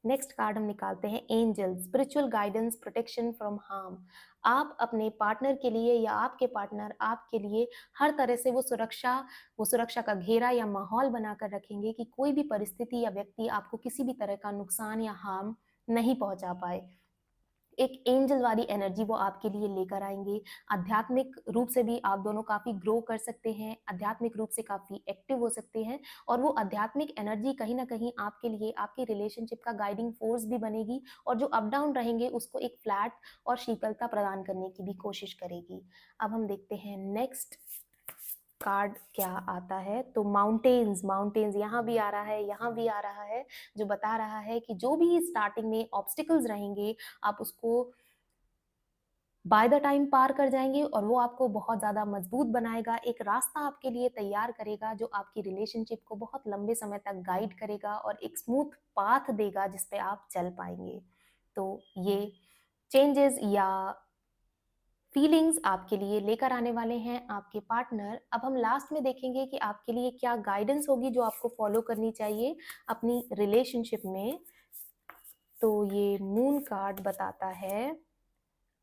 Speaker 1: नेक्स्ट कार्ड हम निकालते हैं angel, spiritual guidance, protection from harm. आप अपने पार्टनर के लिए या आपके पार्टनर आपके लिए हर तरह से वो सुरक्षा का घेरा या माहौल बनाकर रखेंगे कि कोई भी परिस्थिति या व्यक्ति आपको किसी भी तरह का नुकसान या हार्म नहीं पहुंचा पाए। एक एंजल वाली एनर्जी वो आपके लिए लेकर आएंगे। आध्यात्मिक रूप से भी आप दोनों काफी ग्रो कर सकते हैं, आध्यात्मिक रूप से काफी एक्टिव हो सकते हैं, और वो आध्यात्मिक एनर्जी कहीं ना कहीं आपके लिए आपके रिलेशनशिप का गाइडिंग फोर्स भी बनेगी, और जो अप डाउन रहेंगे उसको एक फ्लैट और शीतलता प्रदान करने की भी कोशिश करेगी। अब हम देखते हैं नेक्स्ट कार्ड क्या आता है। तो माउंटेन्स, माउंटेन्स यहाँ भी आ रहा है, यहाँ भी आ रहा है, जो बता रहा है कि जो भी स्टार्टिंग में ऑब्स्टिकल्स रहेंगे, आप उसको बाय द टाइम पार कर जाएंगे, और वो आपको बहुत ज्यादा मजबूत बनाएगा, एक रास्ता आपके लिए तैयार करेगा जो आपकी रिलेशनशिप को बहुत लंबे समय तक गाइड करेगा और एक स्मूथ पाथ देगा जिसपे आप चल पाएंगे। तो ये चेंजेस या फीलिंग्स आपके लिए लेकर आने वाले हैं आपके पार्टनर। अब हम लास्ट में देखेंगे कि आपके लिए क्या गाइडेंस होगी जो आपको फॉलो करनी चाहिए अपनी रिलेशनशिप में। तो ये मून कार्ड बताता है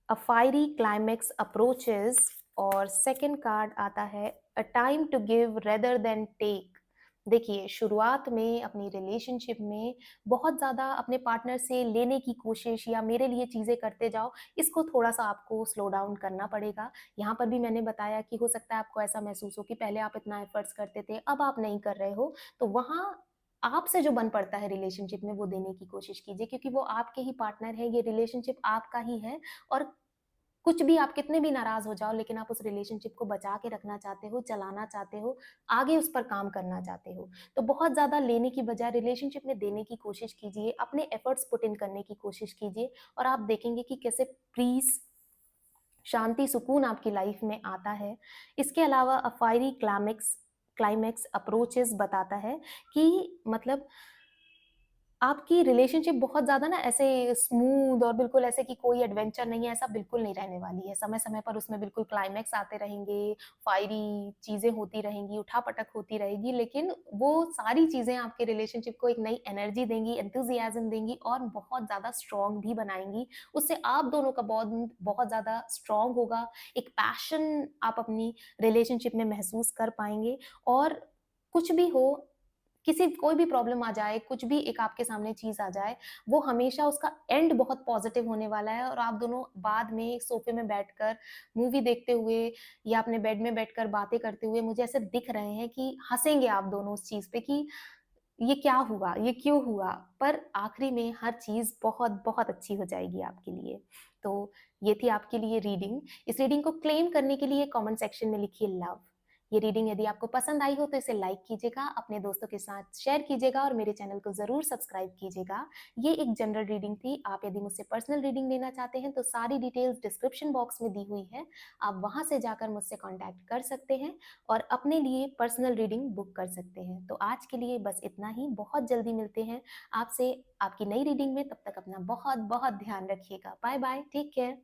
Speaker 1: अ फायरी क्लाइमेक्स अप्रोचेस, और सेकंड कार्ड आता है a time to give rather than take. देखिए, शुरुआत में अपनी रिलेशनशिप में बहुत ज़्यादा अपने पार्टनर से लेने की कोशिश या मेरे लिए चीज़ें करते जाओ, इसको थोड़ा सा आपको स्लो डाउन करना पड़ेगा। यहाँ पर भी मैंने बताया कि हो सकता है आपको ऐसा महसूस हो कि पहले आप इतना एफर्ट्स करते थे, अब आप नहीं कर रहे हो, तो वहाँ आपसे जो बन पड़ता है रिलेशनशिप में वो देने की कोशिश कीजिए, क्योंकि वो आपके ही पार्टनर है, ये रिलेशनशिप आपका ही है। और कुछ भी, आप कितने भी नाराज हो जाओ, लेकिन आप उस रिलेशनशिप को बचा के रखना चाहते हो, चलाना चाहते हो, आगे उस पर काम करना चाहते हो। तो बहुत ज्यादा लेने की बजाय रिलेशनशिप में देने की कोशिश कीजिए, अपने एफर्ट्स पुट इन करने की कोशिश कीजिए, और आप देखेंगे कि कैसे पीस, शांति, सुकून आपकी लाइफ में आता है। इसके अलावा अ फायरी क्लाइमेक्स अप्रोचेस बताता है कि मतलब आपकी रिलेशनशिप बहुत ज़्यादा ना ऐसे स्मूथ और बिल्कुल ऐसे कि कोई एडवेंचर नहीं है, ऐसा बिल्कुल नहीं रहने वाली है। समय-समय पर उसमें बिल्कुल क्लाइमेक्स आते रहेंगे, फायरी चीज़ें होती रहेंगी, उठा-पटक होती रहेगी, लेकिन वो सारी चीज़ें आपके रिलेशनशिप को एक नई एनर्जी देंगी, एंथुसियाज़्म देंगी और बहुत ज़्यादा स्ट्रॉन्ग भी बनाएँगी। उससे आप दोनों का बॉन्ड बहुत ज़्यादा स्ट्रॉन्ग होगा, एक पैशन आप अपनी रिलेशनशिप में महसूस कर पाएँगे, और कुछ भी हो, किसी कोई भी प्रॉब्लम आ जाए, कुछ भी एक आपके सामने चीज़ आ जाए, वो हमेशा उसका एंड बहुत पॉजिटिव होने वाला है, और आप दोनों बाद में सोफ़े में बैठकर मूवी देखते हुए या अपने बेड में बैठकर बातें करते हुए मुझे ऐसे दिख रहे हैं कि हँसेंगे आप दोनों उस चीज़ पे कि ये क्या हुआ? ये क्यों हुआ? पर आखिरी में हर चीज़ बहुत-बहुत अच्छी हो जाएगी आपके लिए। तो ये थी आपके लिए रीडिंग। इस रीडिंग को क्लेम करने के लिए कमेंट सेक्शन में लिखिए लव, ये रीडिंग यदि आपको पसंद आई हो तो इसे लाइक कीजिएगा, अपने दोस्तों के साथ शेयर कीजिएगा और मेरे चैनल को ज़रूर सब्सक्राइब कीजिएगा। ये एक जनरल रीडिंग थी। आप यदि मुझसे पर्सनल रीडिंग लेना चाहते हैं तो सारी डिटेल्स डिस्क्रिप्शन बॉक्स में दी हुई है। आप वहाँ से जाकर मुझसे कॉन्टैक्ट कर सकते हैं और अपने लिए पर्सनल रीडिंग बुक कर सकते हैं। तो आज के लिए बस इतना ही। बहुत जल्दी मिलते हैं आपसे आपकी नई रीडिंग में। तब तक अपना बहुत बहुत ध्यान रखिएगा। Bye bye, take care.